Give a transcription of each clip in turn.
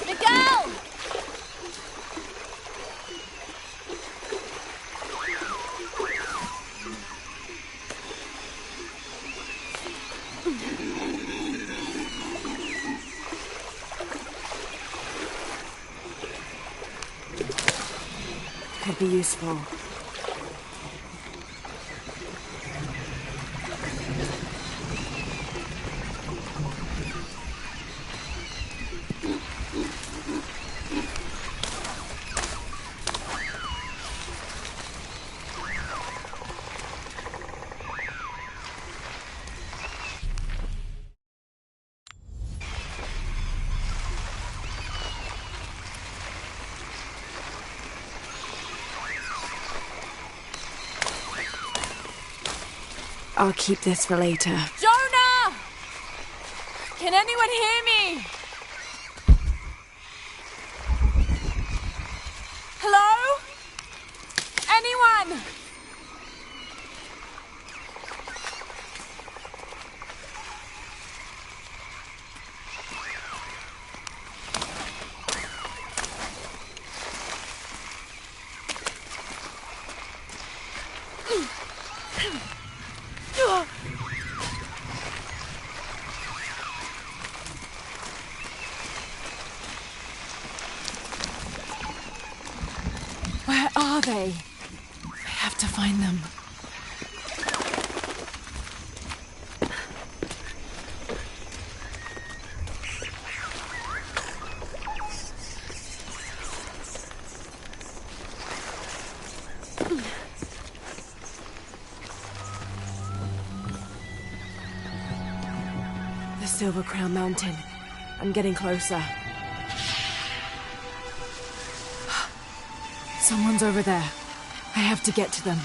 Miguel! Could be useful. I'll keep this for later. Jonah! Can anyone hear me? Hello? Anyone? Where are they? I have to find them. The Silver Crown Mountain. I'm getting closer. Someone's over there. I have to get to them.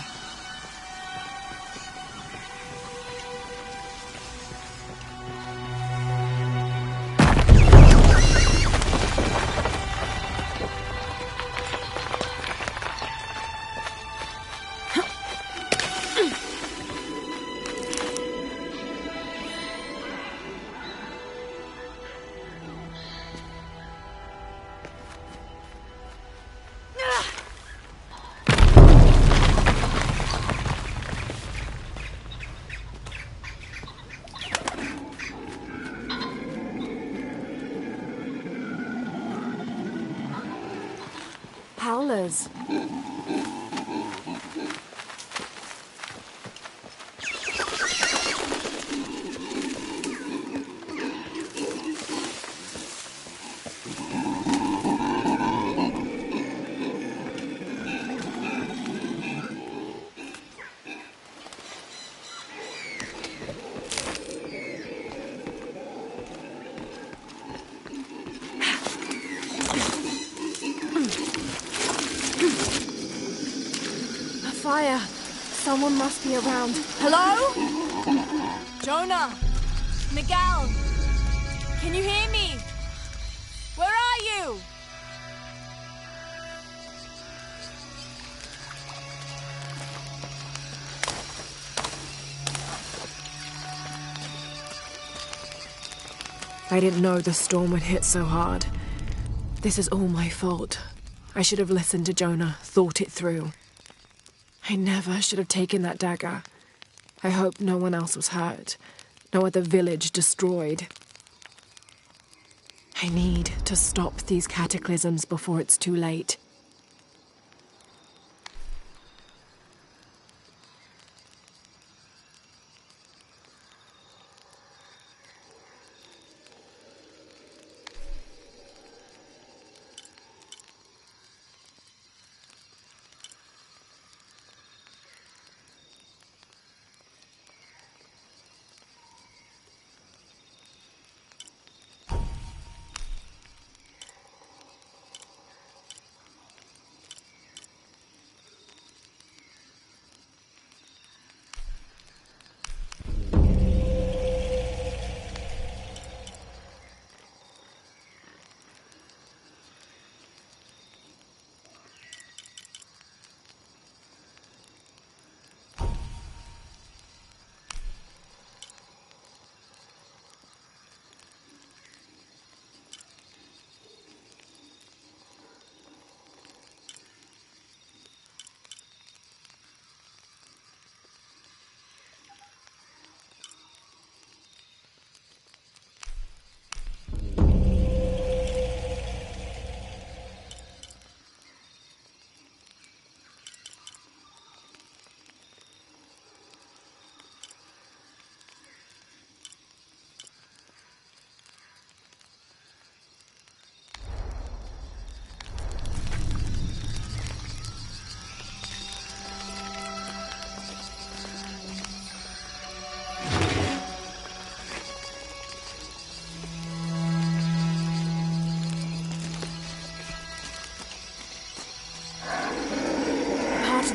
Howlers. Fire! Someone must be around. Hello? Jonah! Miguel! Can you hear me? Where are you? I didn't know the storm would hit so hard. This is all my fault. I should have listened to Jonah, thought it through. I never should have taken that dagger. I hope no one else was hurt. No other village destroyed. I need to stop these cataclysms before it's too late.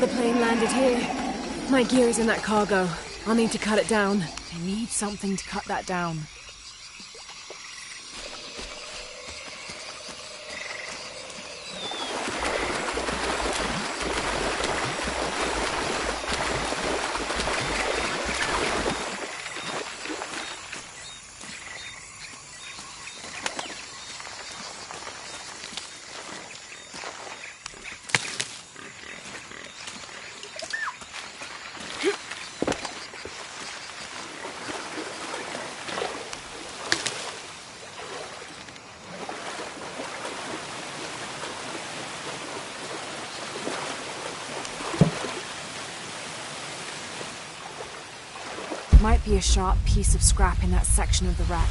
after the plane landed here. My gear is in that cargo. I'll need to cut it down. I need something to cut that down. Might be a sharp piece of scrap in that section of the wreck.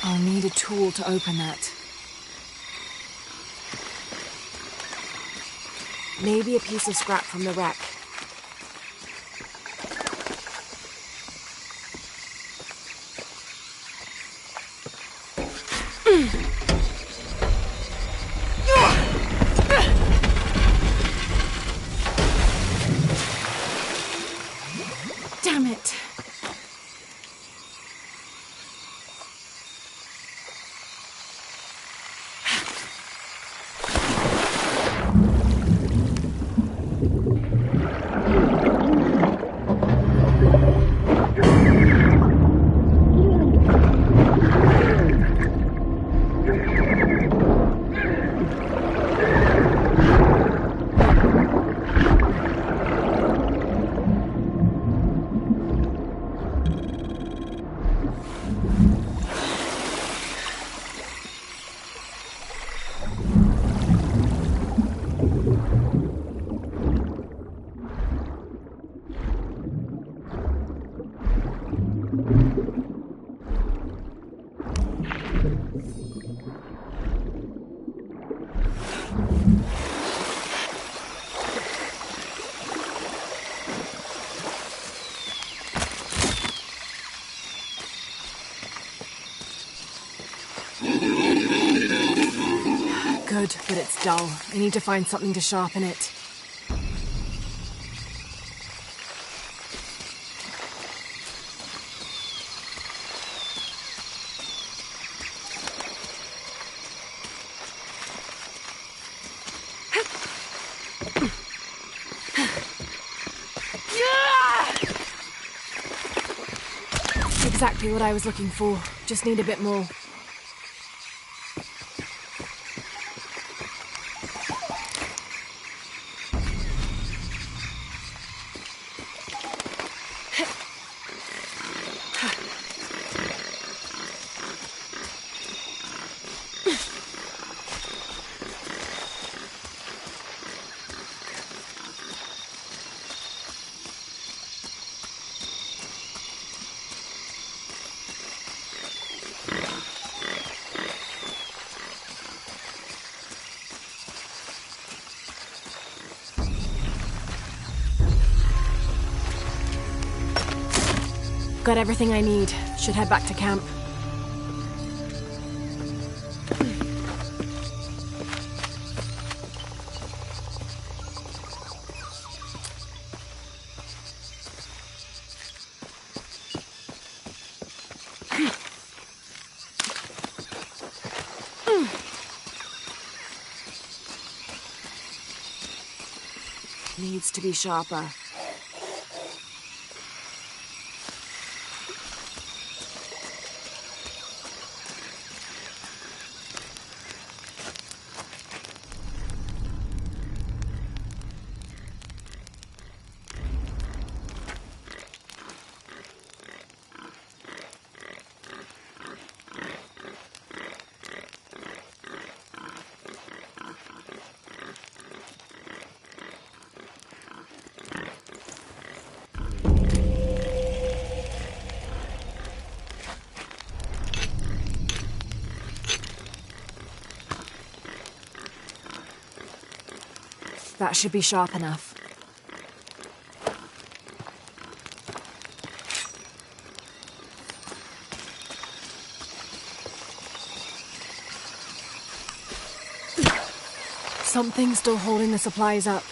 I'll need a tool to open that. Maybe a piece of scrap from the wreck. Damn it! Good, but it's dull. I need to find something to sharpen it. Exactly what I was looking for. Just need a bit more. Got everything I need. Should head back to camp. Needs to be sharper. That should be sharp enough. Something's still holding the supplies up.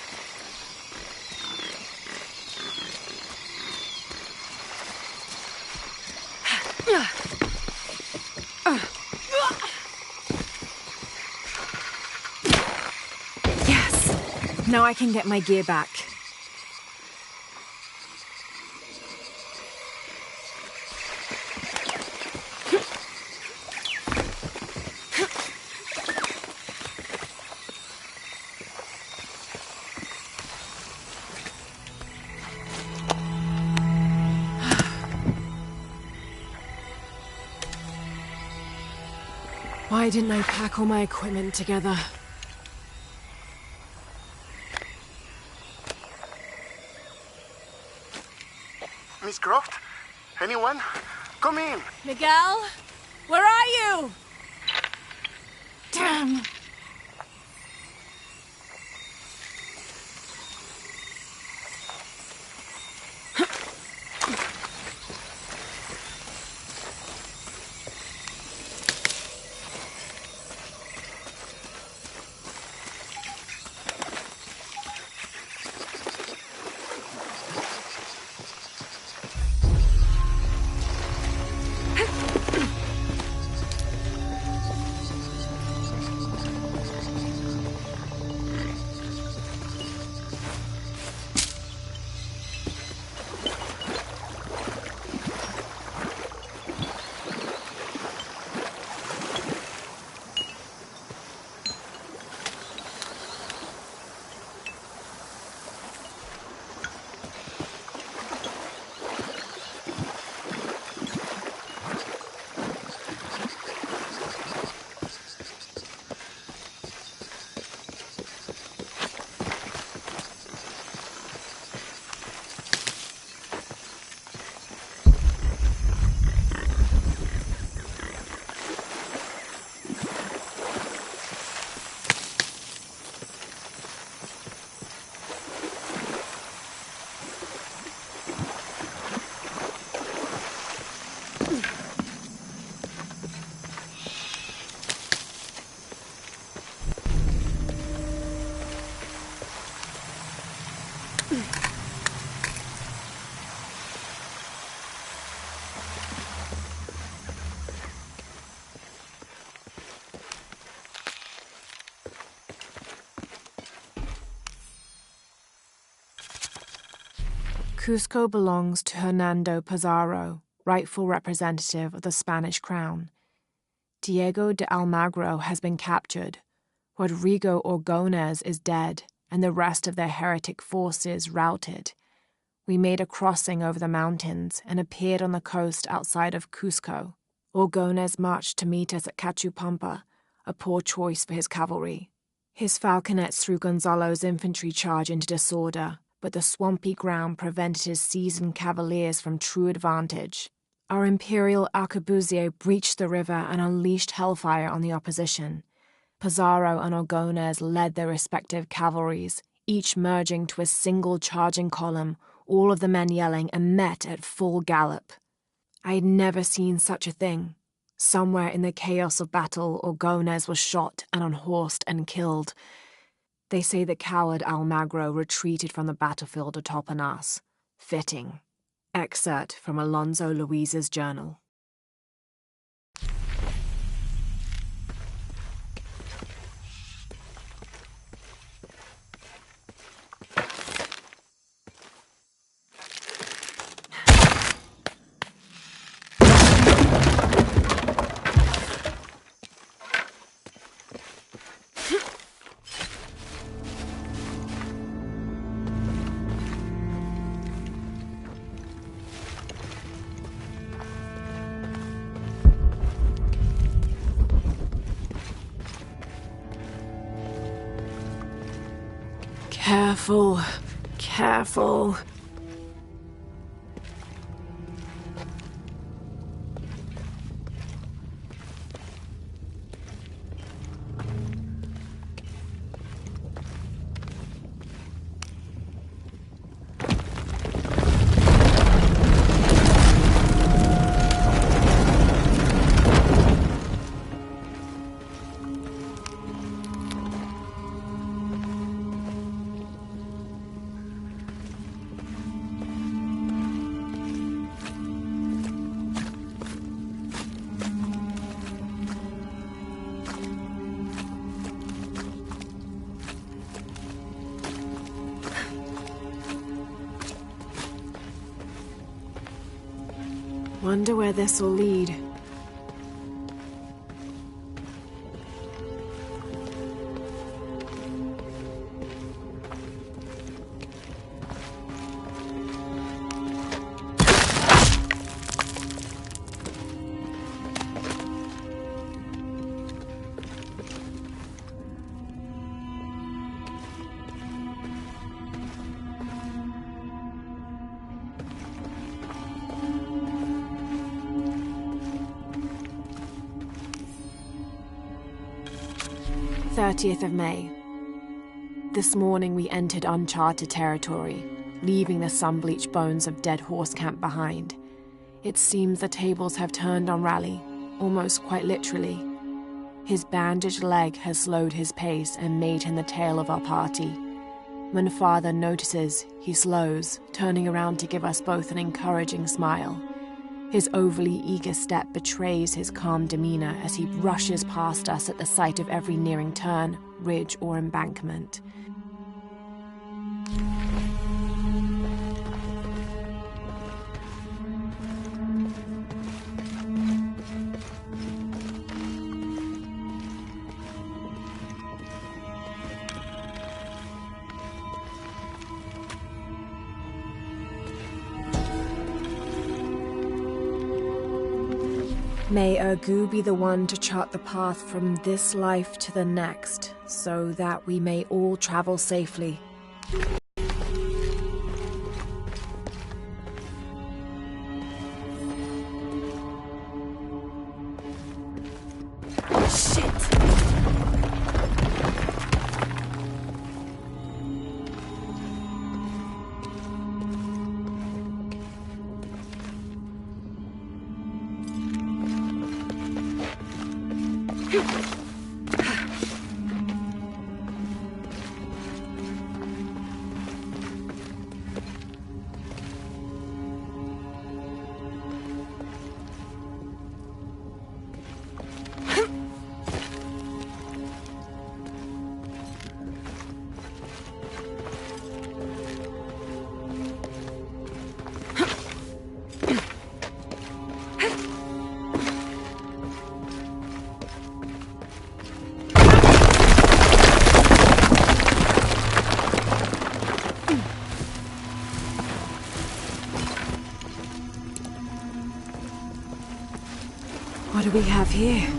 Yes! Now I can get my gear back. Why didn't I pack all my equipment together? Miss Croft? Anyone? Come in! Miguel? Where are you? Damn! Cusco belongs to Hernando Pizarro, rightful representative of the Spanish crown. Diego de Almagro has been captured. Rodrigo Orgones is dead, and the rest of their heretic forces routed. We made a crossing over the mountains and appeared on the coast outside of Cusco. Orgones marched to meet us at Cachupampa, a poor choice for his cavalry. His falconets threw Gonzalo's infantry charge into disorder, but the swampy ground prevented his seasoned cavaliers from true advantage. Our imperial arquebusier breached the river and unleashed hellfire on the opposition. Pizarro and Orgones led their respective cavalries, each merging to a single charging column, all of the men yelling, and met at full gallop. I had never seen such a thing. Somewhere in the chaos of battle, Orgones was shot and unhorsed and killed. They say the coward Almagro retreated from the battlefield atop an ass. Fitting. Excerpt from Alonso Luiz's journal. Careful, careful. Wonder where this will lead. Of May. This morning we entered uncharted territory, leaving the sun-bleached bones of dead horse camp behind. It seems the tables have turned on Raleigh, almost quite literally. His bandaged leg has slowed his pace and made him the tail of our party. When Father notices, he slows, turning around to give us both an encouraging smile. His overly eager step betrays his calm demeanor as he rushes past us at the sight of every nearing turn, ridge, or embankment. May Ergu be the one to chart the path from this life to the next, so that we may all travel safely. What do we have here?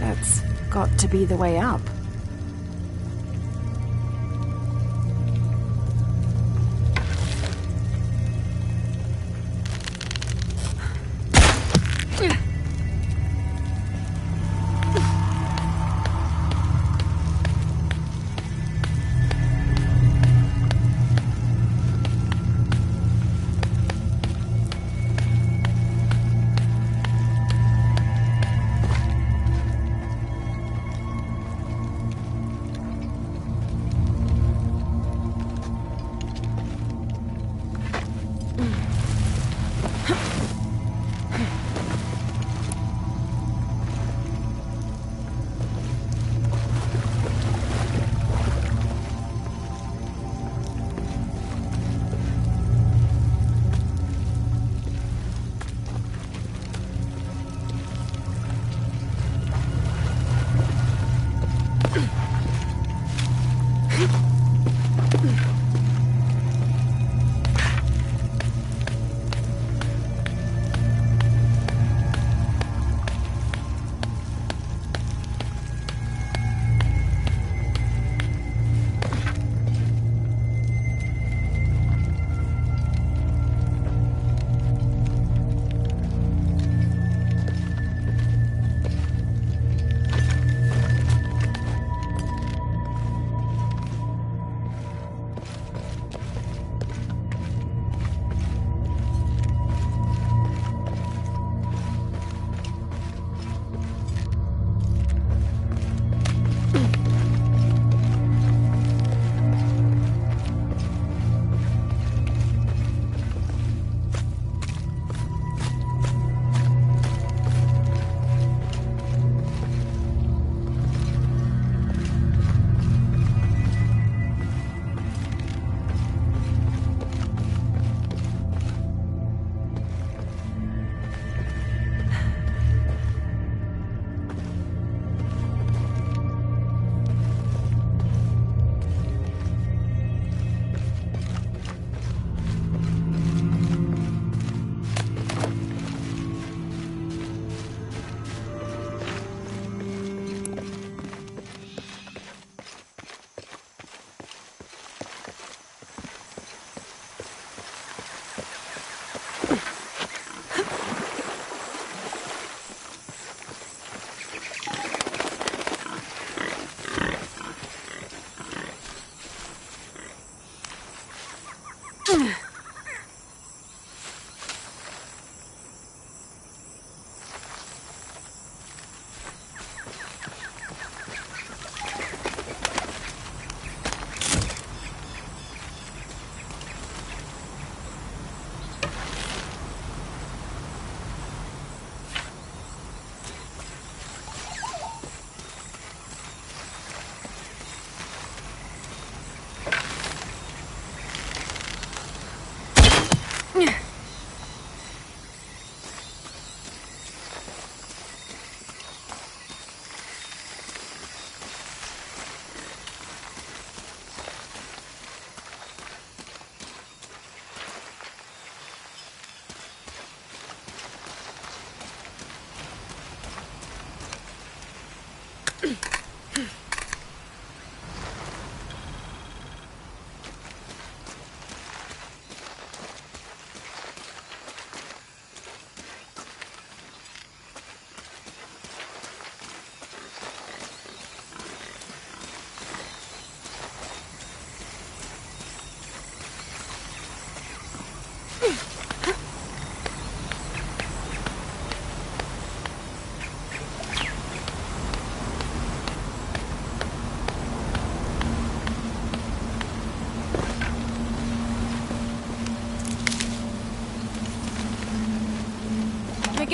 That's got to be the way up.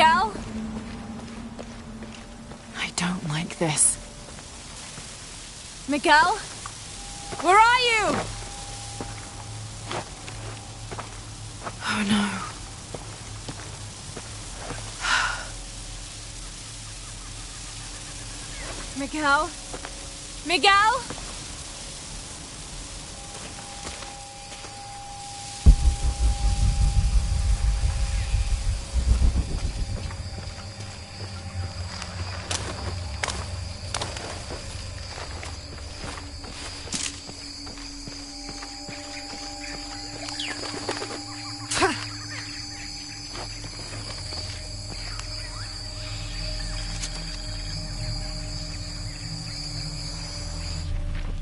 Miguel? I don't like this. Miguel? Where are you? Oh no. Miguel? Miguel?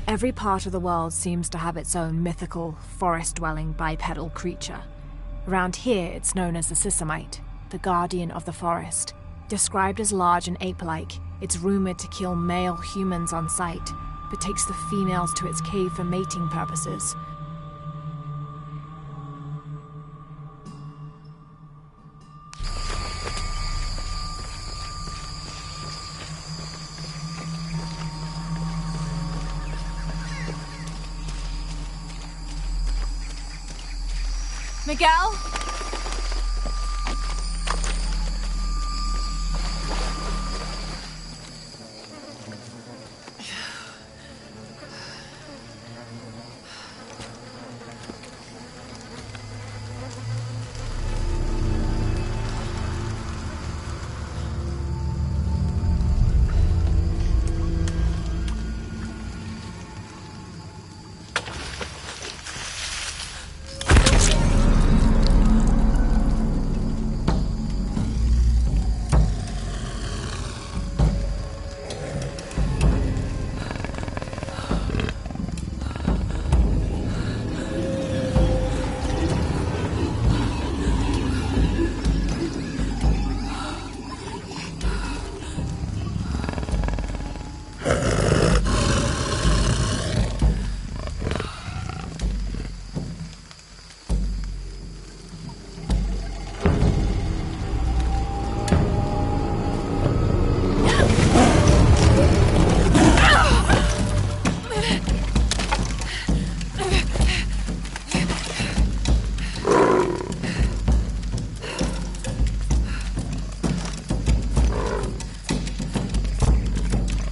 Every part of the world seems to have its own mythical, forest-dwelling bipedal creature. Around here, it's known as the Sisamite, the guardian of the forest. Described as large and ape-like, it's rumored to kill male humans on sight, but takes the females to its cave for mating purposes. Miguel?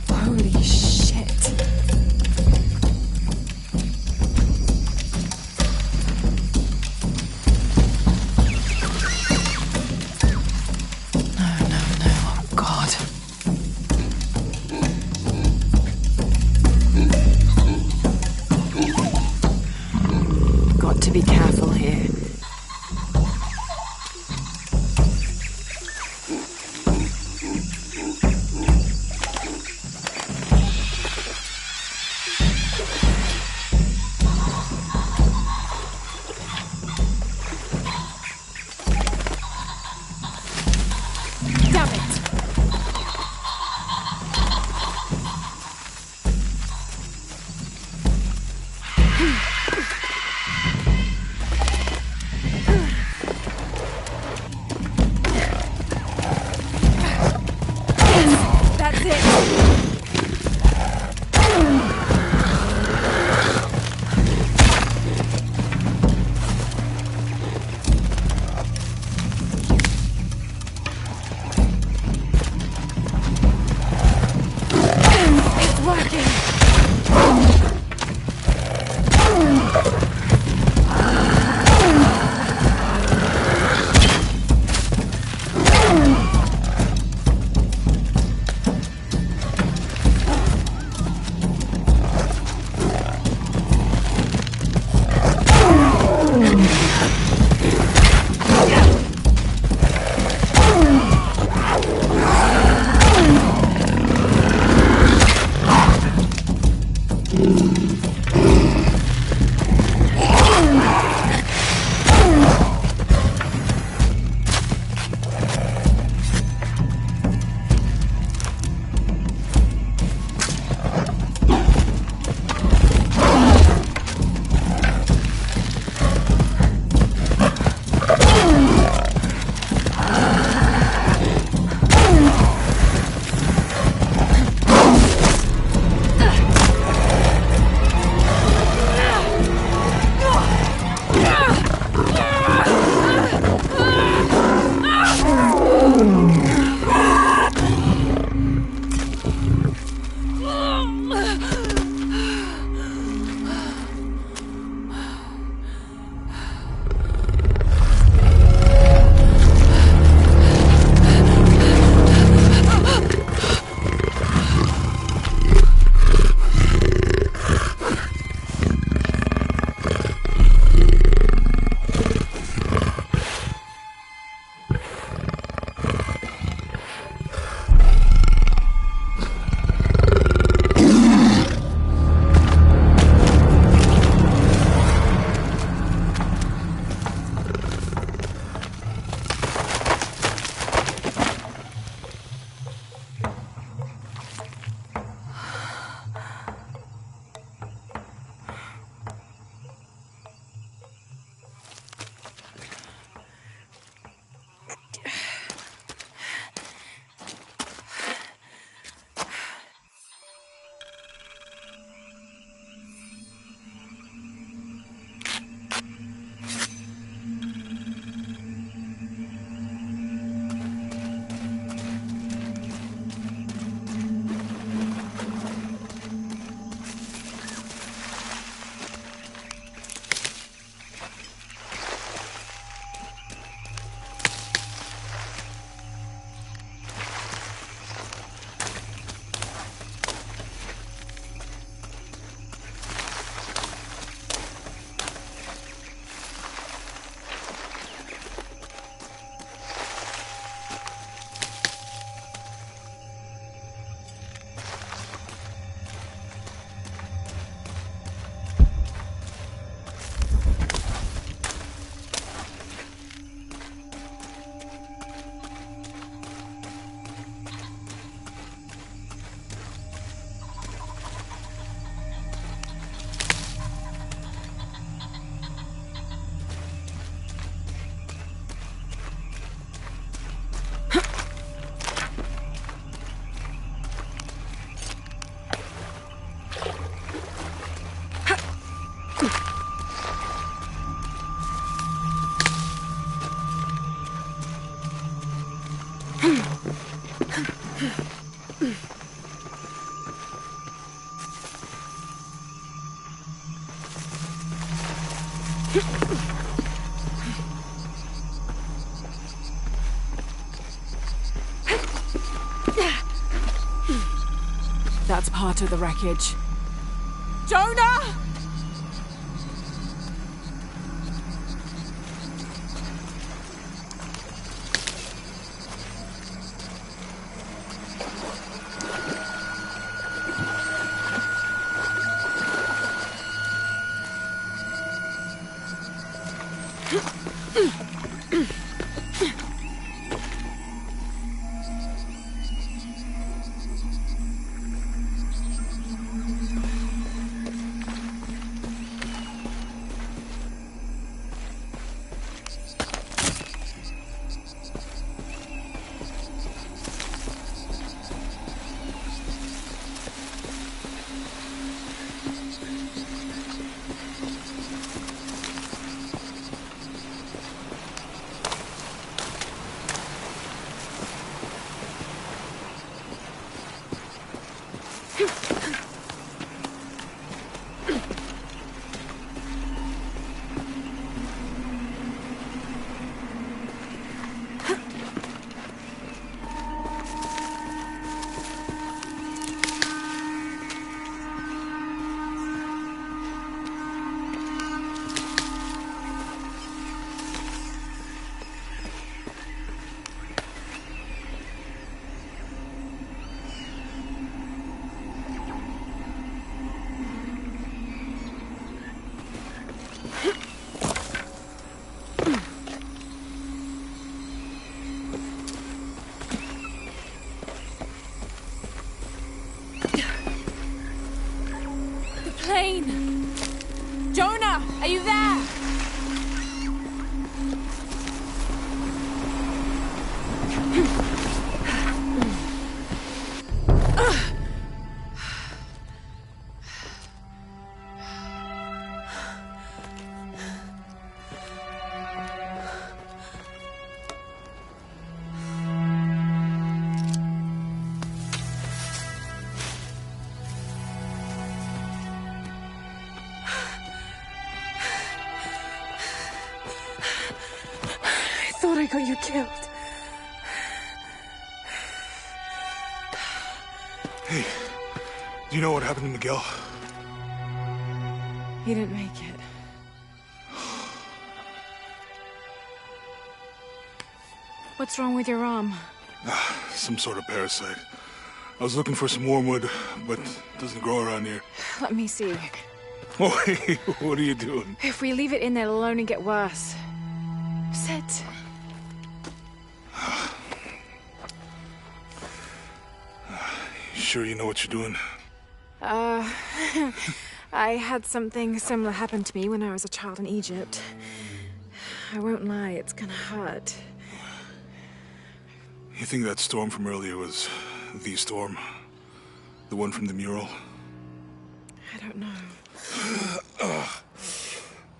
Holy shit. No, oh God. Got to be careful here. Damn it! That's it! It's working! That's part of the wreckage. Jonah! Plane! Jonah, are you there? I thought I got you killed. Hey, do you know what happened to Miguel? He didn't make it. What's wrong with your arm? Some sort of parasite. I was looking for some wormwood, but it doesn't grow around here. Let me see. Oh, hey, what are you doing? If we leave it in there, it'll only get worse. Sit. You sure you know what you're doing? I had something similar happen to me when I was a child in Egypt. I won't lie, it's gonna hurt. You think that storm from earlier was the storm? The one from the mural? I don't know.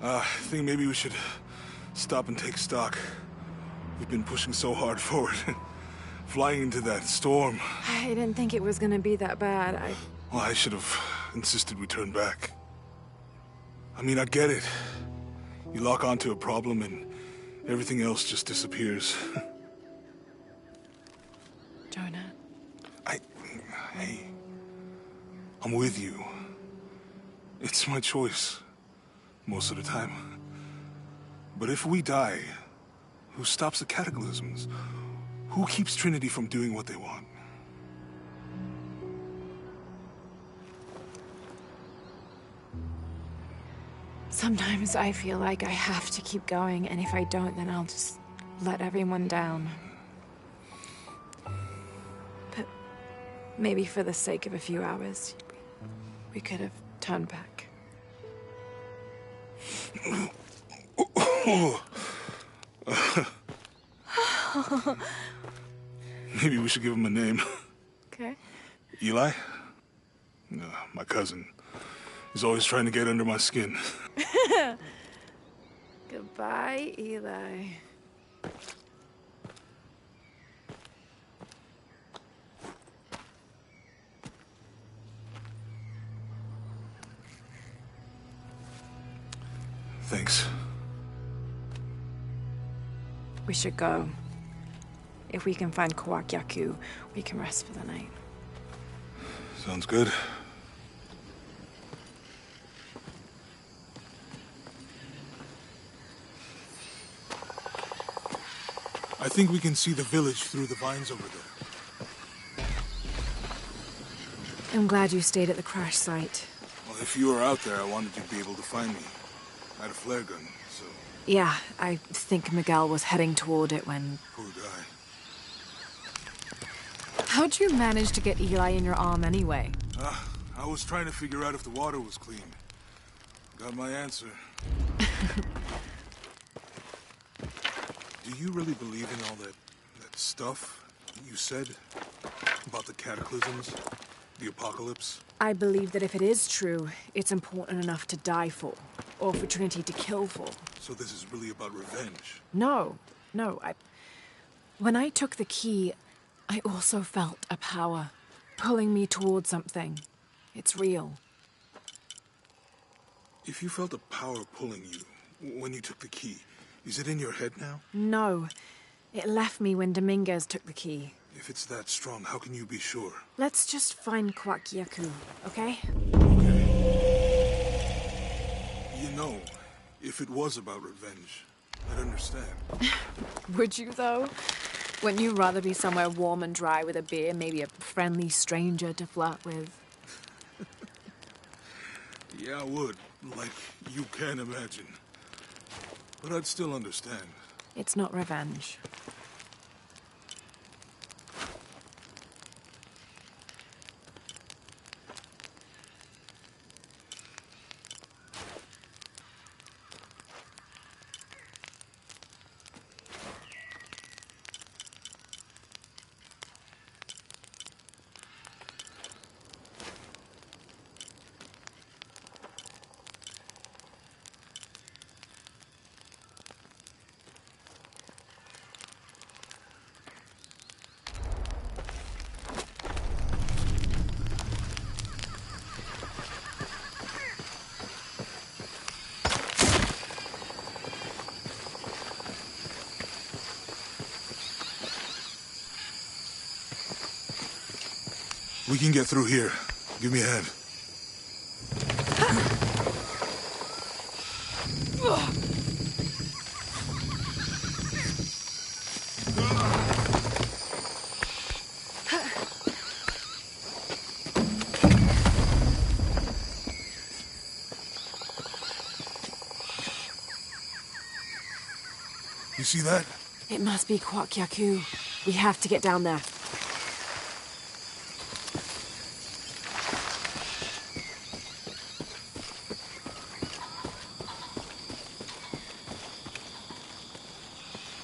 I think maybe we should stop and take stock. We've been pushing so hard forward. Flying into that storm. I didn't think it was gonna be that bad. Well, I should have insisted we turn back. I mean, I get it. You lock onto a problem and everything else just disappears. Jonah. Hey, I'm with you. It's my choice, most of the time. But if we die, who stops the cataclysms? Who keeps Trinity from doing what they want? Sometimes I feel like I have to keep going, and if I don't, then I'll just let everyone down. But maybe for the sake of a few hours, we could have turned back. Maybe we should give him a name. Okay. Eli? My cousin. He's always trying to get under my skin. Goodbye, Eli. Thanks. We should go. If we can find Kawak Yaku, we can rest for the night. Sounds good. I think we can see the village through the vines over there. I'm glad you stayed at the crash site. Well, if you were out there, I wanted you to be able to find me. I had a flare gun, so... Yeah, I think Miguel was heading toward it when... Poor guy. How'd you manage to get Eli in your arm anyway? I was trying to figure out if the water was clean. Got my answer. Do you really believe in all that stuff you said? About the cataclysms? The apocalypse? I believe that if it is true, it's important enough to die for. Or for Trinity to kill for. So this is really about revenge? No. When I took the key, I also felt a power pulling me towards something. It's real. If you felt a power pulling you when you took the key, is it in your head now? No. It left me when Dominguez took the key. If it's that strong, how can you be sure? Let's just find Kawak Yaku, okay? Okay. You know, if it was about revenge, I'd understand. Would you, though? Wouldn't you rather be somewhere warm and dry with a beer, maybe a friendly stranger to flirt with? Yeah, I would. Like you can imagine. But I'd still understand. It's not revenge. We can get through here. Give me a hand. You see that? It must be Kawak Yaku. We have to get down there.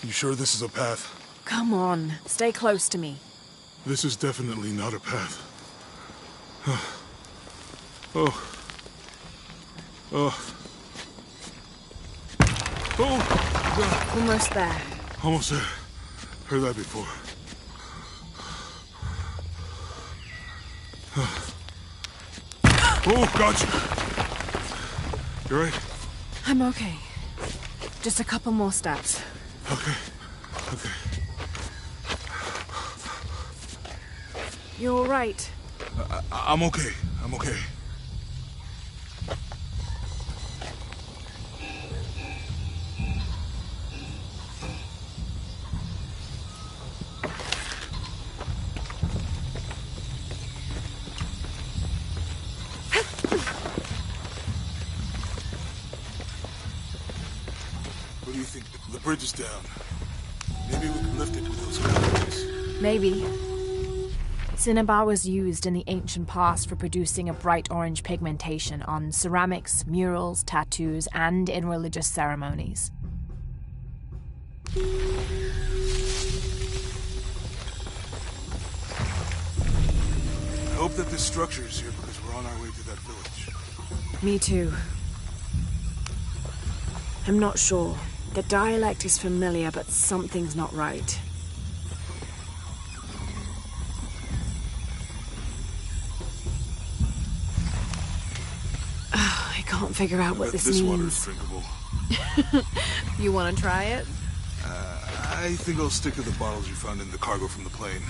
You sure this is a path? Come on, stay close to me. This is definitely not a path. Oh. God. Almost there. Almost there. Heard that before. Oh, gotcha. You right? I'm okay. Just a couple more steps. Okay. You all right? I'm okay. What do you think? The bridge is down. Maybe we can lift it with those guys. Maybe. Cinnabar was used in the ancient past for producing a bright orange pigmentation on ceramics, murals, tattoos, and in religious ceremonies. I hope that this structure is here because we're on our way to that village. Me too. I'm not sure. The dialect is familiar, but something's not right. I can't figure out what this This means. water's drinkable. You want to try it? I think I'll stick to the bottles you found in the cargo from the plane.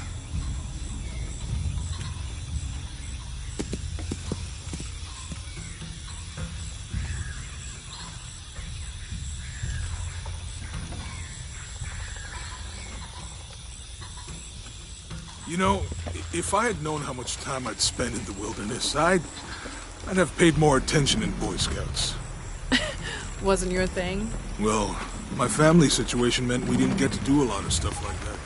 You know, if I had known how much time I'd spend in the wilderness, I'd have paid more attention in Boy Scouts. Wasn't your thing? Well, my family situation meant we didn't get to do a lot of stuff like that.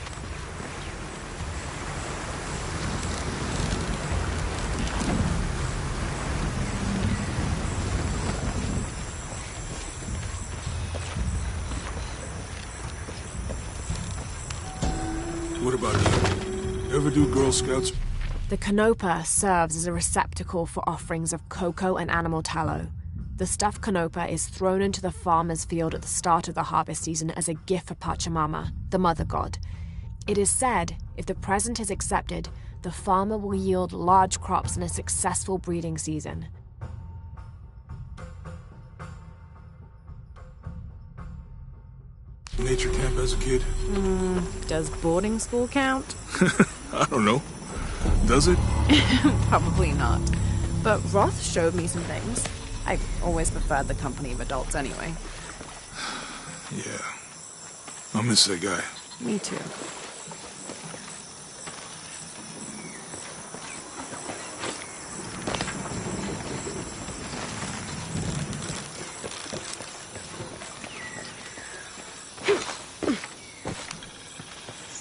What about you? Ever do Girl Scouts? The Canopa serves as a receptacle for offerings of cocoa and animal tallow. The stuffed Canopa is thrown into the farmer's field at the start of the harvest season as a gift for Pachamama, the mother god. It is said, if the present is accepted, the farmer will yield large crops in a successful breeding season. Nature camp as a kid? Does boarding school count? I don't know. Does it? Probably not. But Roth showed me some things. I've always preferred the company of adults anyway. Yeah. I miss that guy. Me too.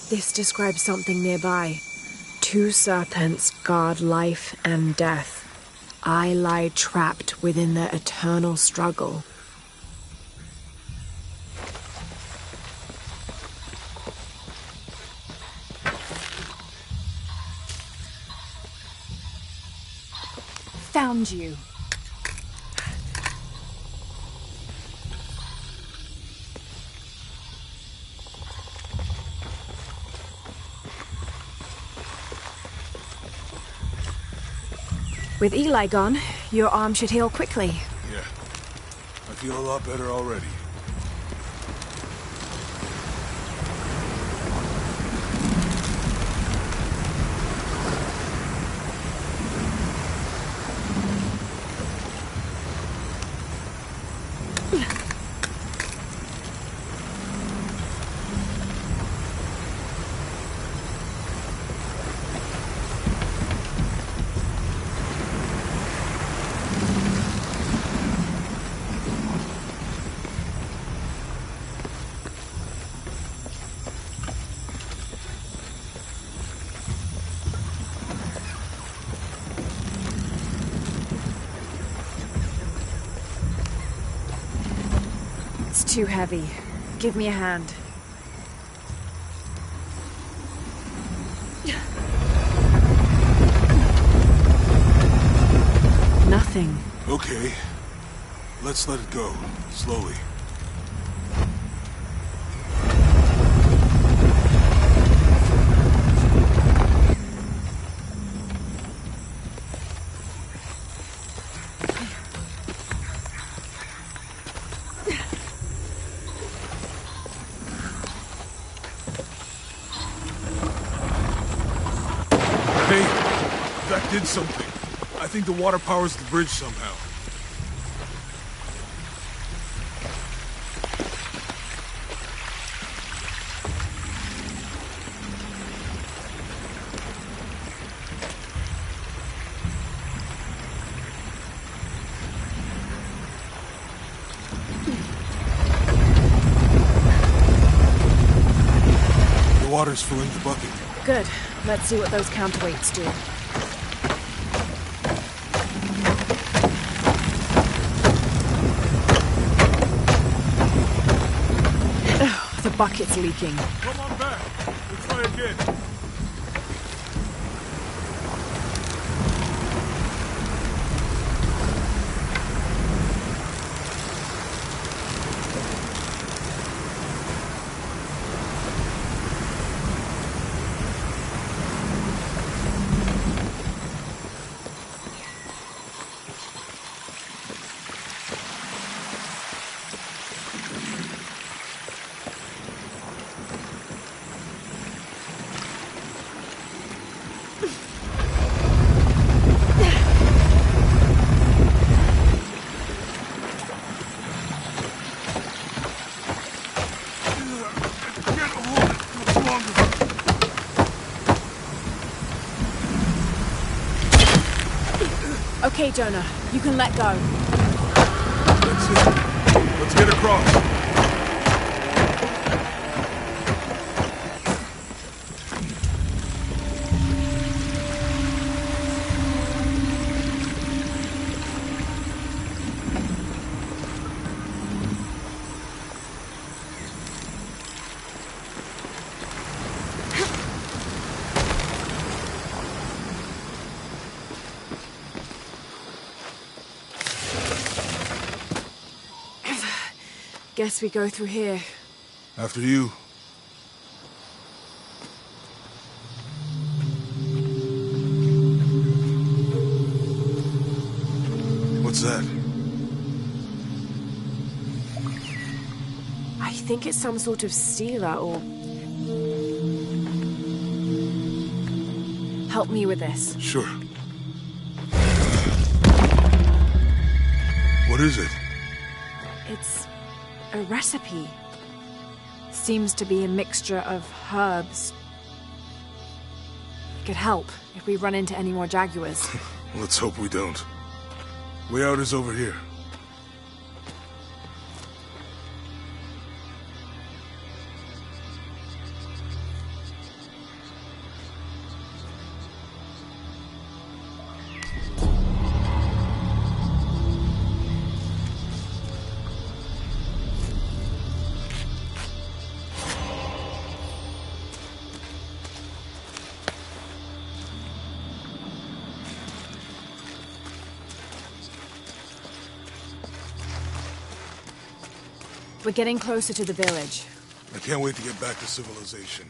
This describes something nearby. 2 serpents guard life and death. I lie trapped within their eternal struggle. Found you. With Eli gone, your arm should heal quickly. Yeah. I feel a lot better already. It's too heavy. Give me a hand. Nothing. Okay. Let's let it go. Slowly. Hey, that did something. I think the water powers the bridge somehow. The water's filling the bucket. Good. Let's see what those counterweights do. Ugh, the bucket's leaking. Come on back. We'll try again. Okay, Jonah, you can let go. That's it. Let's get across. Guess we go through here. After you. What's that? I think it's some sort of sealer or... Help me with this. Sure. What is it? It's a recipe. Seems to be a mixture of herbs. It could help if we run into any more jaguars. Let's hope we don't. Way out is over here. We're getting closer to the village. I can't wait to get back to civilization.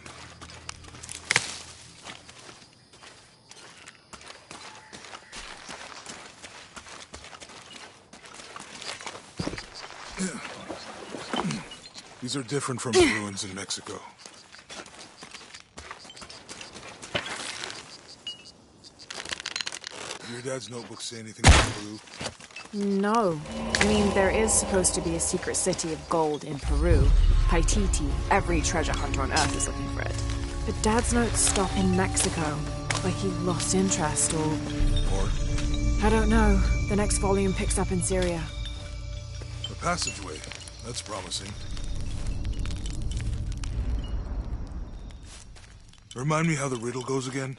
These are different from the ruins in Mexico. Did your dad's notebook say anything about Peru? No. I mean, there is supposed to be a secret city of gold in Peru. Paititi. Every treasure hunter on Earth is looking for it. But Dad's notes stop in Mexico. Like he lost interest or... I don't know. The next volume picks up in Syria. A passageway. That's promising. Remind me how the riddle goes again?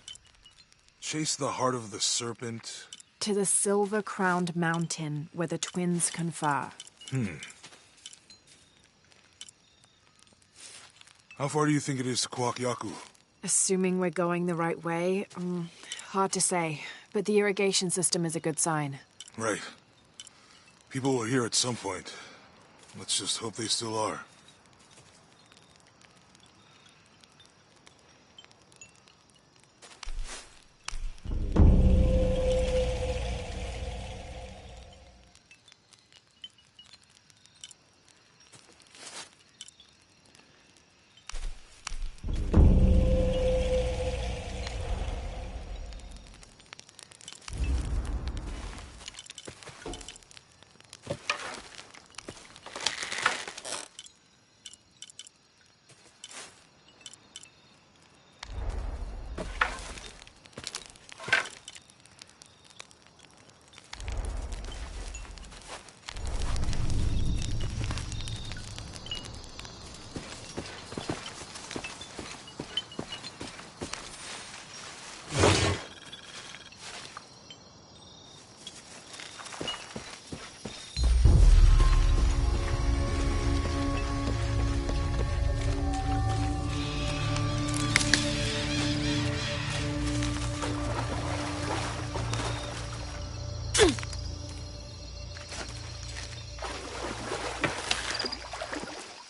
Chase the heart of the serpent... To the silver-crowned mountain where the twins confer. How far do you think it is to Kuakyaku? Assuming we're going the right way, hard to say. But the irrigation system is a good sign. Right. People were here at some point. Let's just hope they still are.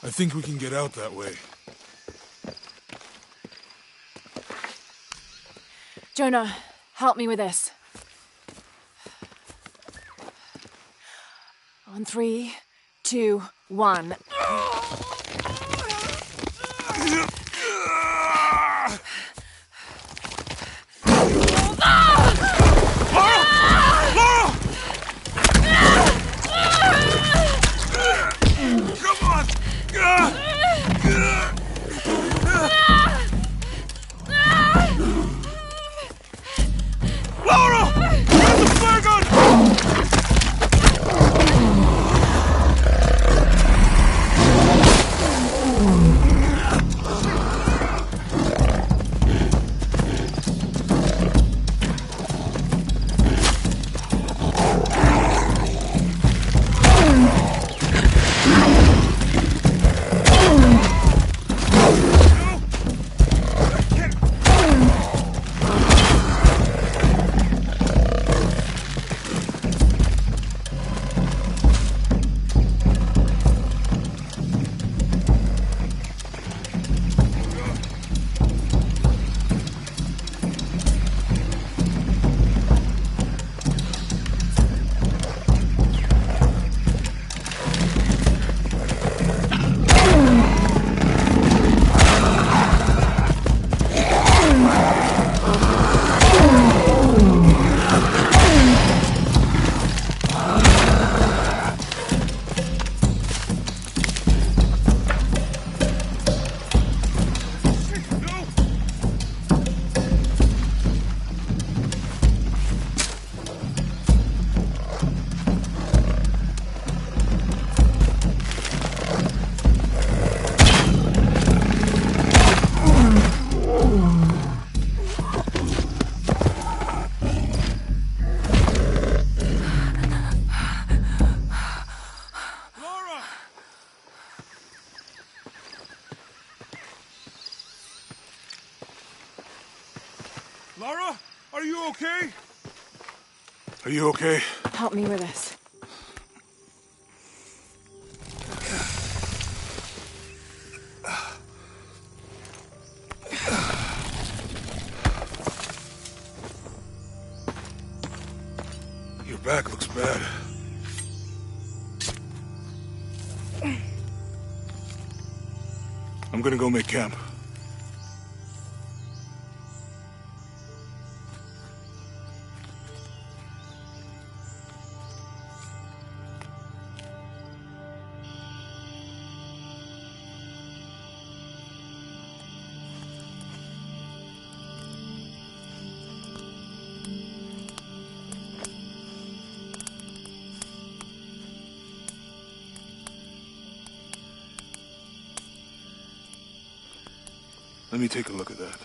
I think we can get out that way. Jonah, help me with this. On 3, 2, 1. Laura! Get the flag on! Lara, are you okay? Are you okay? Help me with this. Your back looks bad. I'm gonna go make camp. Let me take a look at that.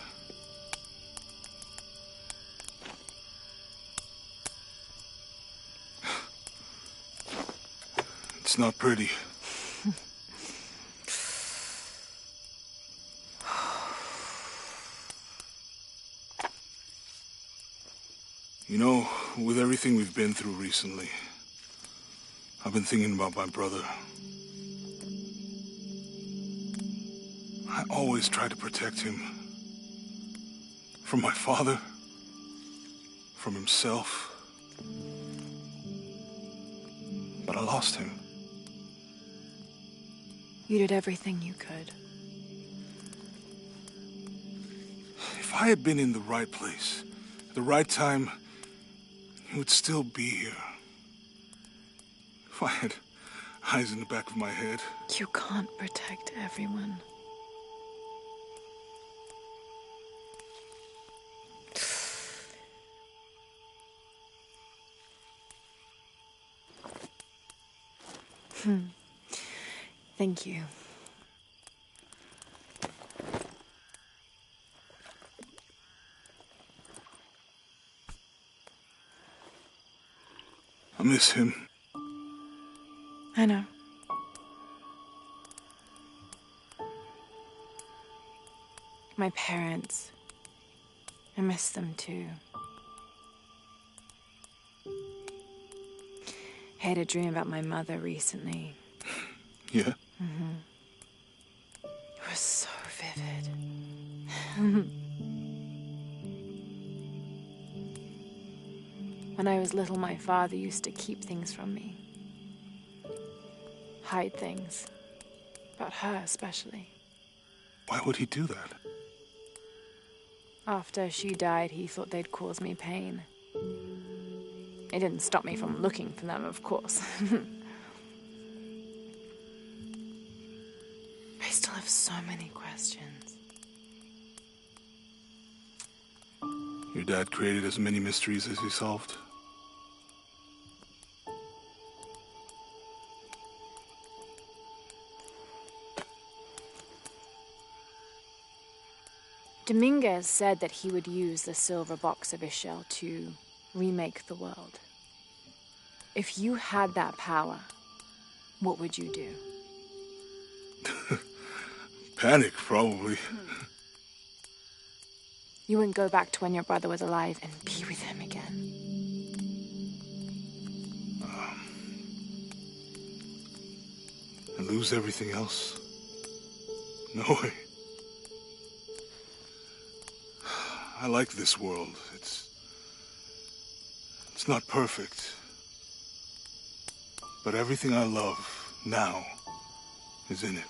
It's not pretty. You know, with everything we've been through recently, I've been thinking about my brother. I always try to protect him. From my father. From himself. But I lost him. You did everything you could. If I had been in the right place, at the right time, he would still be here. If I had eyes in the back of my head. You can't protect everyone. Thank you. I miss him. I know. My parents. I miss them too. I had a dream about my mother recently. Yeah? Mm-hmm. It was so vivid. When I was little, my father used to keep things from me. Hide things. About her, especially. Why would he do that? After she died, he thought they'd cause me pain. It didn't stop me from looking for them, of course. I still have so many questions. Your dad created as many mysteries as he solved. Dominguez said that he would use the silver box of Ixchel to remake the world. If you had that power, what would you do? Panic, probably. You wouldn't go back to when your brother was alive and be with him again. And lose everything else? No way. I like this world. It's not perfect. But everything I love now is in it.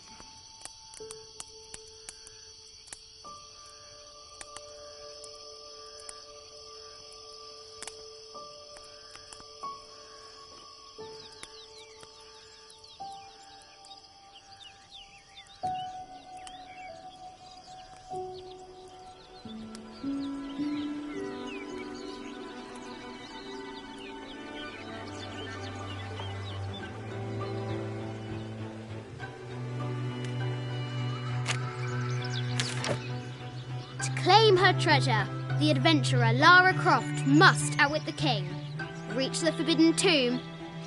Claim her treasure. The adventurer Lara Croft must outwit the king, reach the Forbidden Tomb,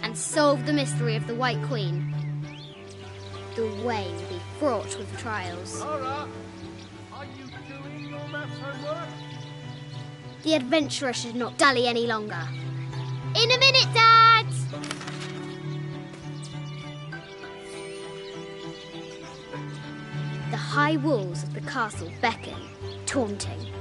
and solve the mystery of the White Queen. The way will be fraught with trials. Lara, are you doing all that homework? The adventurer should not dally any longer. In a minute, Dad! The high walls of the castle beckon, taunting.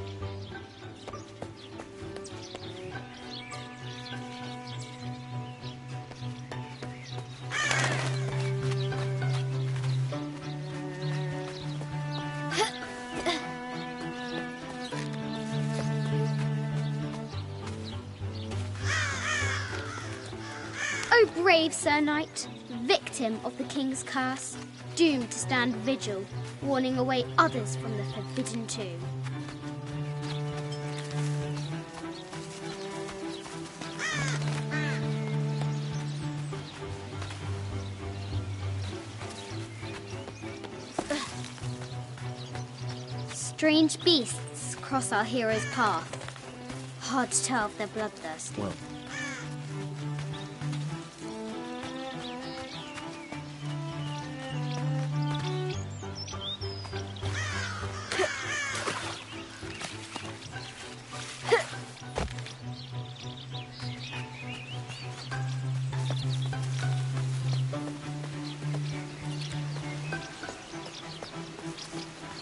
O brave Sir Knight, victim of the King's curse, doomed to stand vigil, warning away others from the Forbidden Tomb. Strange beasts cross our hero's path. Hard to tell if they're bloodthirsty.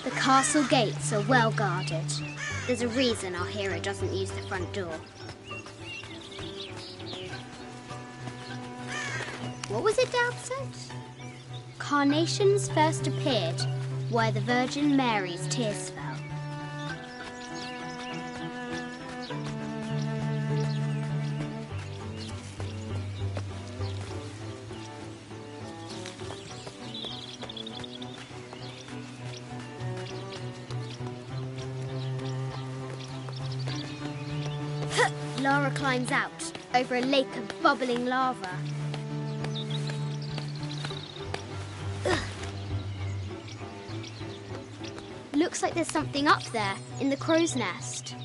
The castle gates are well guarded. There's a reason our hero doesn't use the front door. What was it Dad said? Carnations first appeared where the Virgin Mary's tears fell. Lara climbs out over a lake of bubbling lava. Looks like there's something up there in the crow's nest.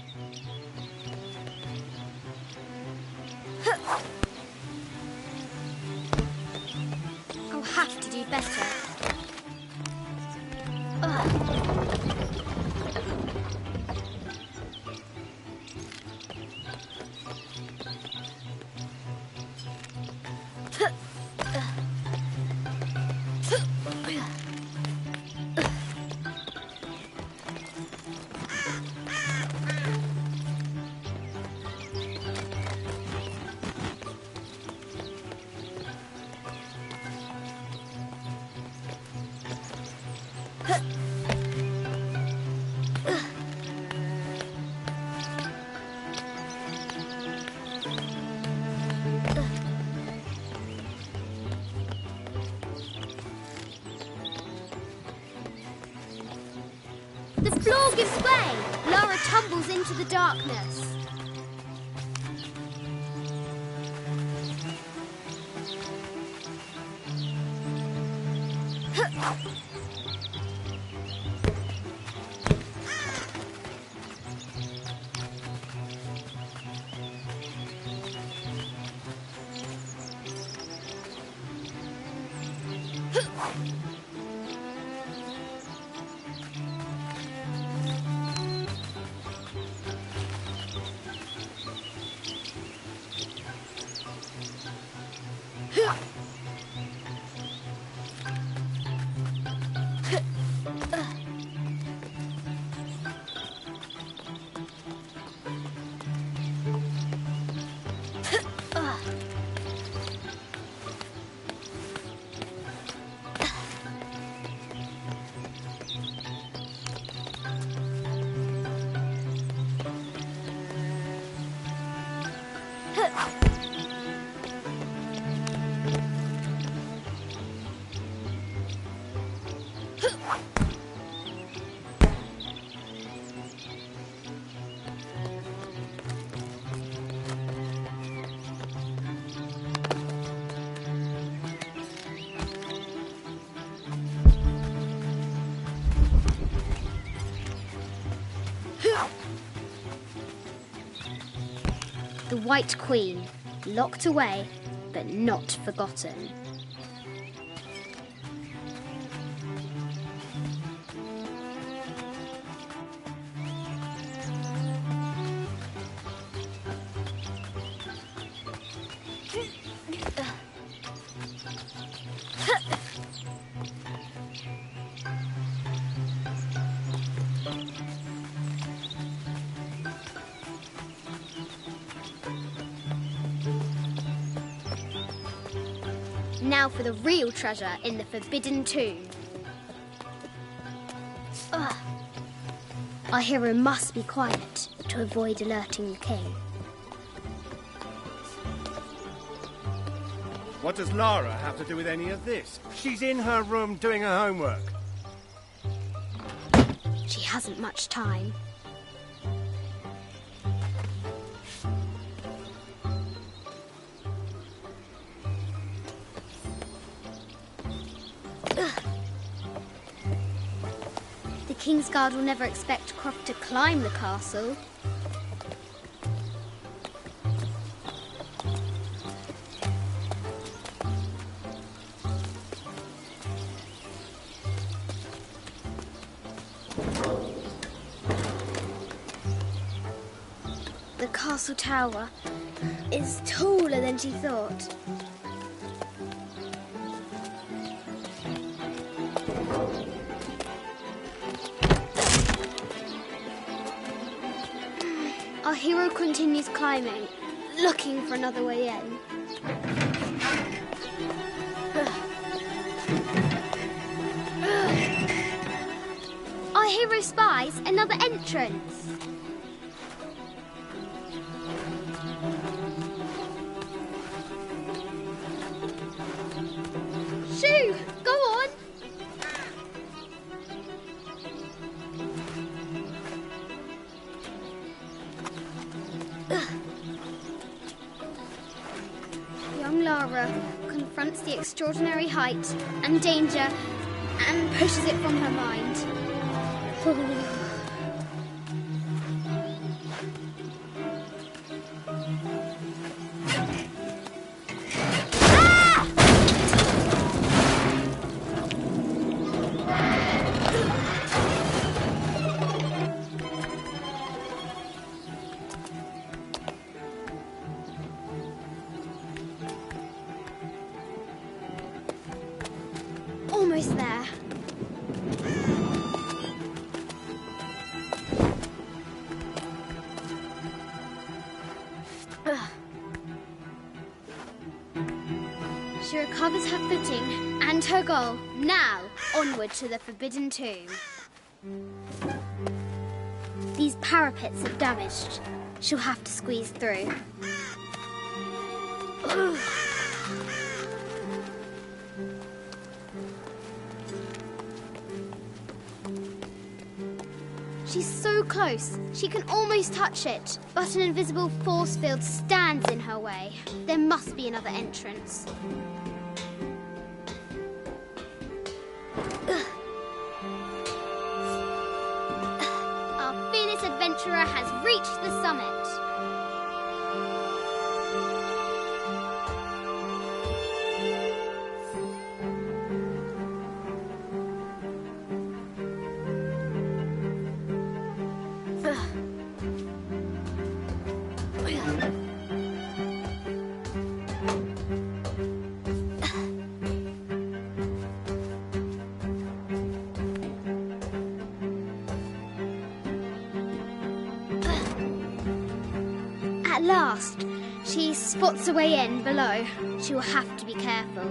I'll have to do better. The floor gives way. Lara tumbles into the darkness. The White Queen, locked away, but not forgotten. Now for the real treasure in the Forbidden Tomb. Ugh. Our hero must be quiet to avoid alerting the king. What does Lara have to do with any of this? She's in her room doing her homework. She hasn't much time. The Kingsguard will never expect Croft to climb the castle. The castle tower is taller than she thought. Our hero continues climbing, looking for another way in. Our hero spies another entrance. Shoo! Go on! Young Lara confronts the extraordinary height and danger and pushes it from her mind. Almost there. She recovers her footing and her goal. Now, onward to the Forbidden Tomb. These parapets are damaged. She'll have to squeeze through. She's so close, she can almost touch it, but an invisible force field stands in her way. There must be another entrance. Our fearless adventurer has reached the summit. At last, she spots a way in below. She will have to be careful.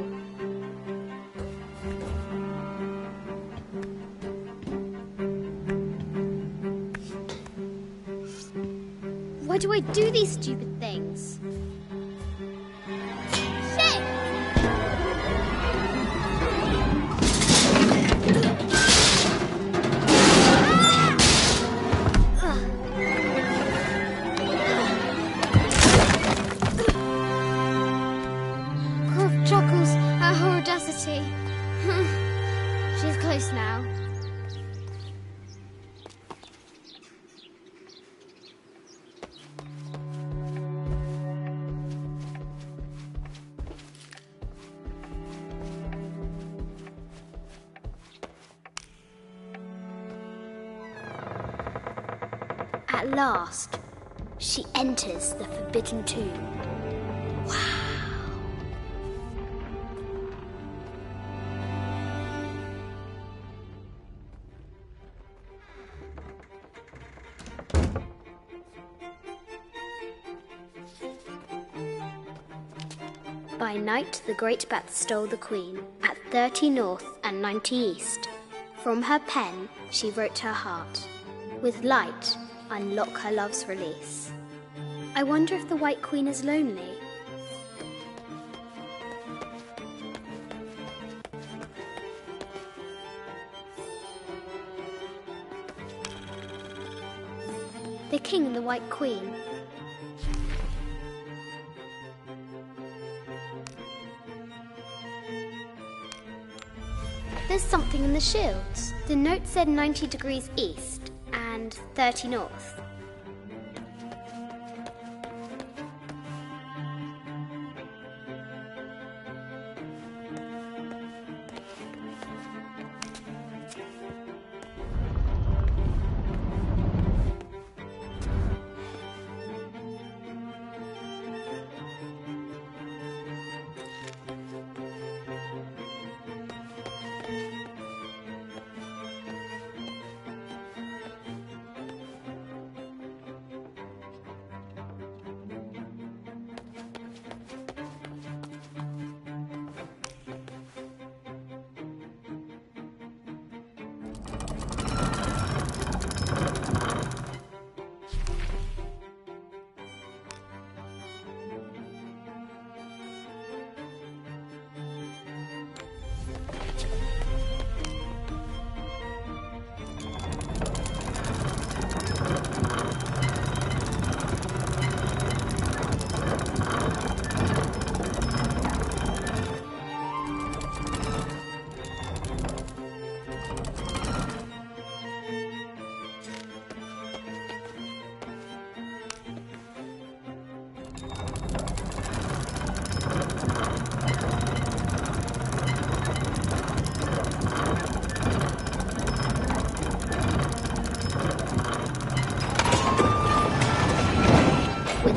Why do I do these stupid things? Shit! Croft chuckles at her audacity. She's close now. At last, she enters the Forbidden Tomb. Wow! By night, the great bat stole the queen at 30 north and 90 east. From her pen, she wrote her heart. With light, unlock her love's release. I wonder if the White Queen is lonely. The King and the White Queen. There's something in the shields. The note said 90 degrees east and 30 north.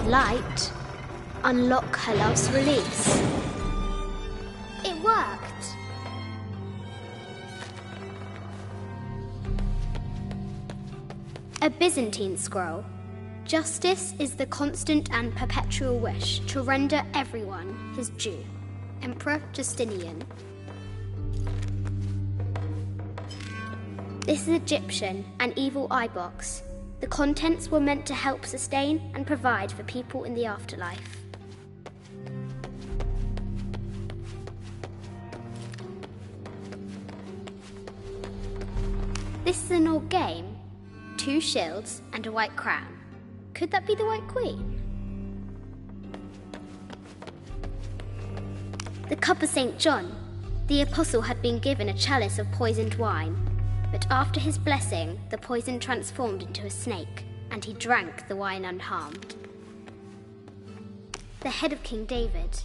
Light, unlock her love's release. It worked. A Byzantine scroll. Justice is the constant and perpetual wish to render everyone his due. Emperor Justinian. This is Egyptian, an evil eye box. The contents were meant to help sustain and provide for people in the afterlife. This is an old game. 2 shields and a white crown. Could that be the White Queen? The cup of St. John. The apostle had been given a chalice of poisoned wine. But after his blessing, the poison transformed into a snake, and he drank the wine unharmed. The head of King David.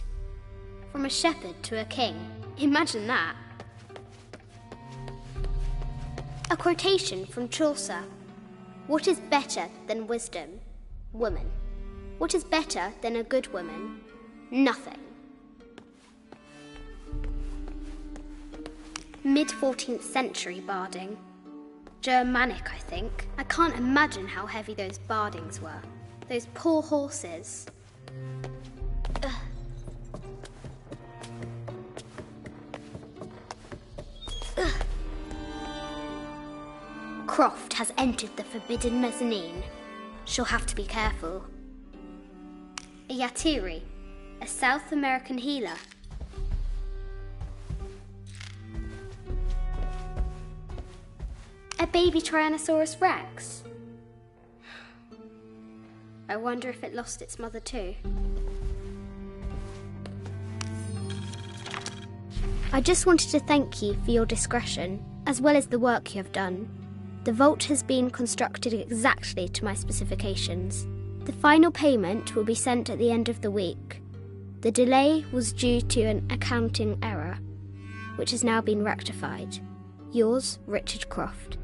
From a shepherd to a king. Imagine that. A quotation from Chaucer. What is better than wisdom? Woman. What is better than a good woman? Nothing. Mid-14th century barding. Germanic, I think. I can't imagine how heavy those bardings were. Those poor horses. Ugh. Ugh. Croft has entered the forbidden mezzanine. She'll have to be careful. A Yatiri, a South American healer. A baby Tyrannosaurus Rex. I wonder if it lost its mother too. I just wanted to thank you for your discretion, as well as the work you have done. The vault has been constructed exactly to my specifications. The final payment will be sent at the end of the week. The delay was due to an accounting error, which has now been rectified. Yours, Richard Croft.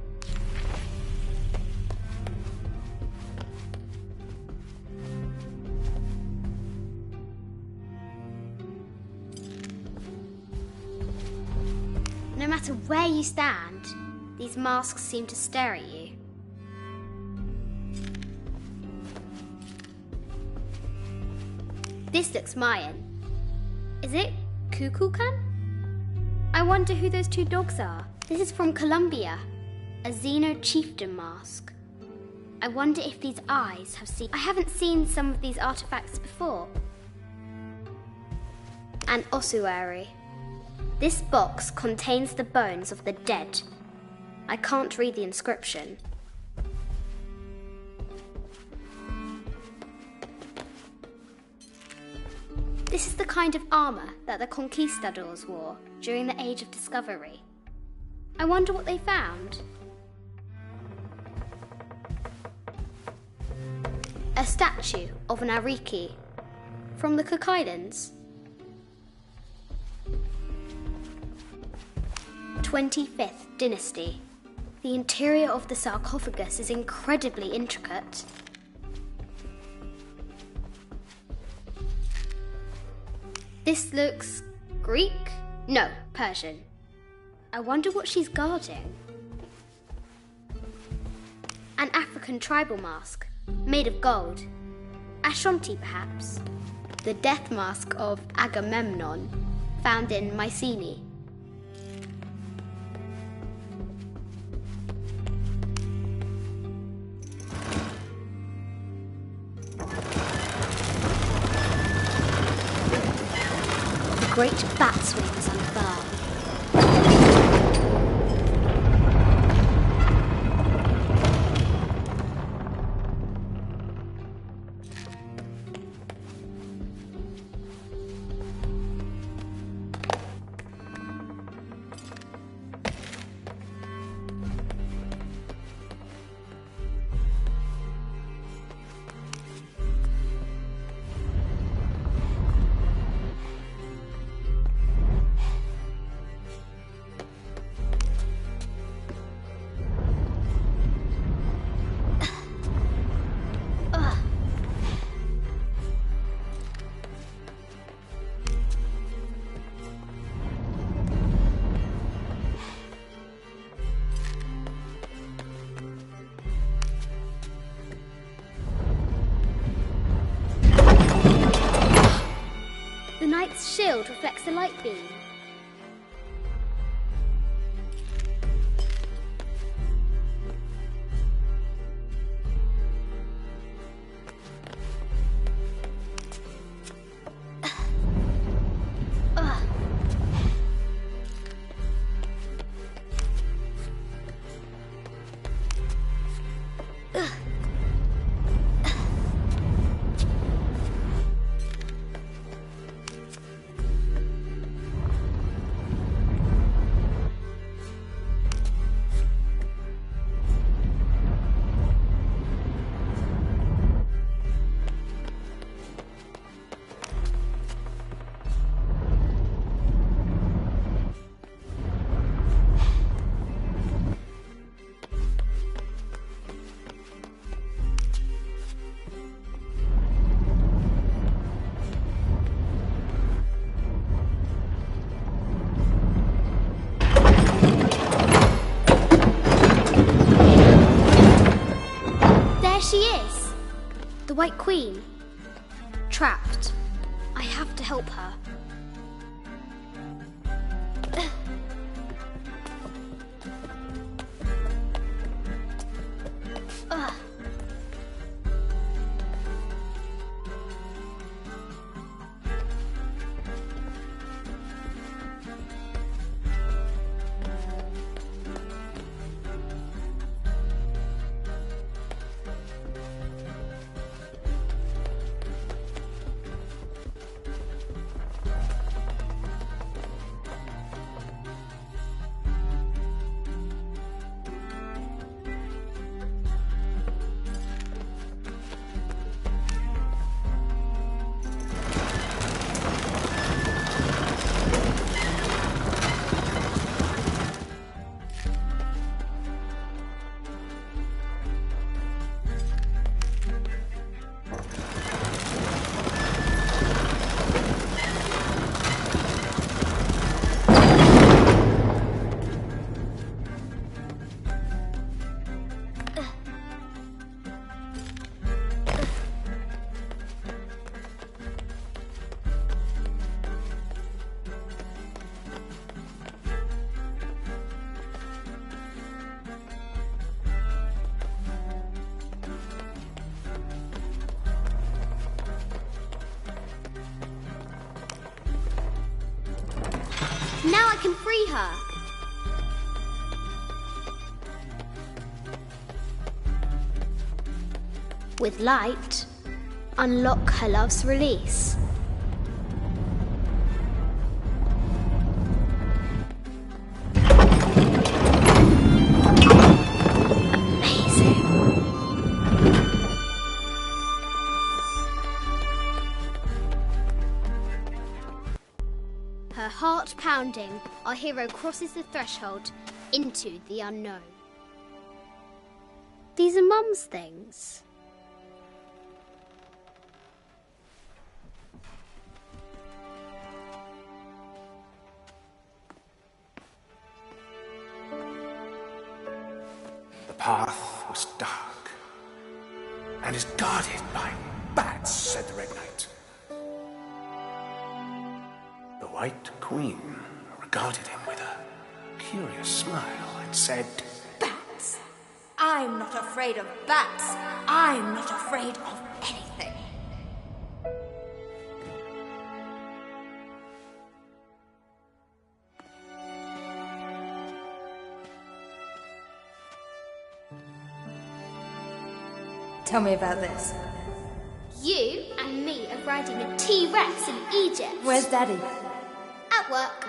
No matter where you stand, these masks seem to stare at you. This looks Mayan. Is it Kukulkan? I wonder who those two dogs are. This is from Colombia. A Xeno chieftain mask. I wonder if these eyes have seen... I haven't seen some of these artifacts before. An ossuary. This box contains the bones of the dead. I can't read the inscription. This is the kind of armour that the conquistadors wore during the Age of Discovery. I wonder what they found. A statue of an Ariki from the Cook Islands. 25th Dynasty. The interior of the sarcophagus is incredibly intricate. This looks Greek? No, Persian. I wonder what she's guarding. An African tribal mask, made of gold. Ashanti, perhaps. The death mask of Agamemnon, found in Mycenae. The great bat's wings unfurl. The knight's shield reflects the light beam. She is! The White Queen. Trapped. I have to help her. Now I can free her. With light, unlock her love's release. Her heart pounding, our hero crosses the threshold into the unknown. These are Mum's things. The path was dark and is guarded by bats, said the Red Knight. The White Queen regarded him with a curious smile and said, Bats? I'm not afraid of bats. I'm not afraid of anything. Tell me about this. You and me are riding a T-Rex in Egypt. Where's Daddy? At work.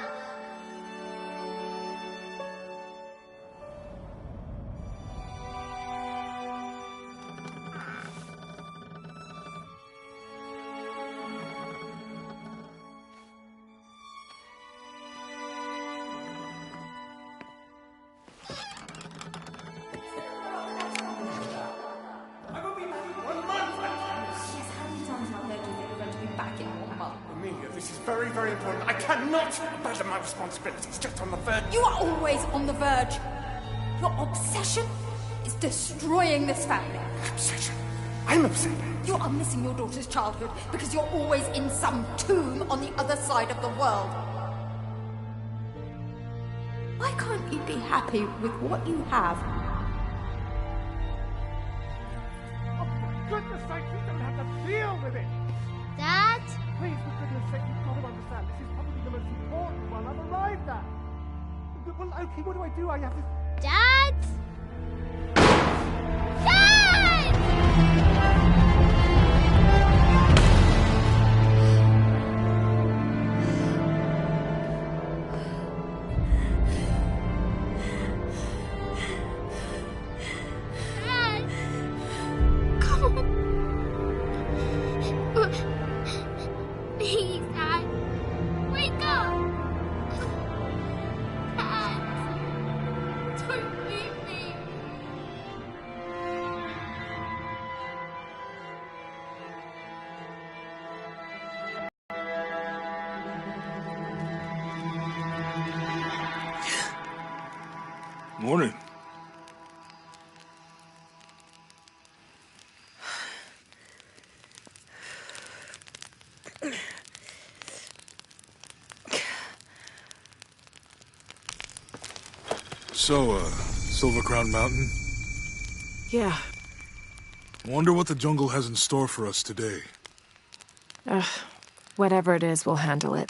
This is very, very important. I cannot abandon my responsibilities just on the verge. You are always on the verge. Your obsession is destroying this family. Obsession? I'm upset. You are missing your daughter's childhood because you're always in some tomb on the other side of the world. Why can't you be happy with what you have? Oh, for goodness sake, you don't have to deal with it! Dad? Please, for goodness sake, you've got to understand. This is probably the most important one I've arrived at. Well, okay, what do I do? I have to... Dad? Dad! Dad! Come on. Please, Dad. Wake up. Dad. Don't leave me. Morning. So, Silver Crown Mountain? Yeah. Wonder what the jungle has in store for us today. Whatever it is, we'll handle it.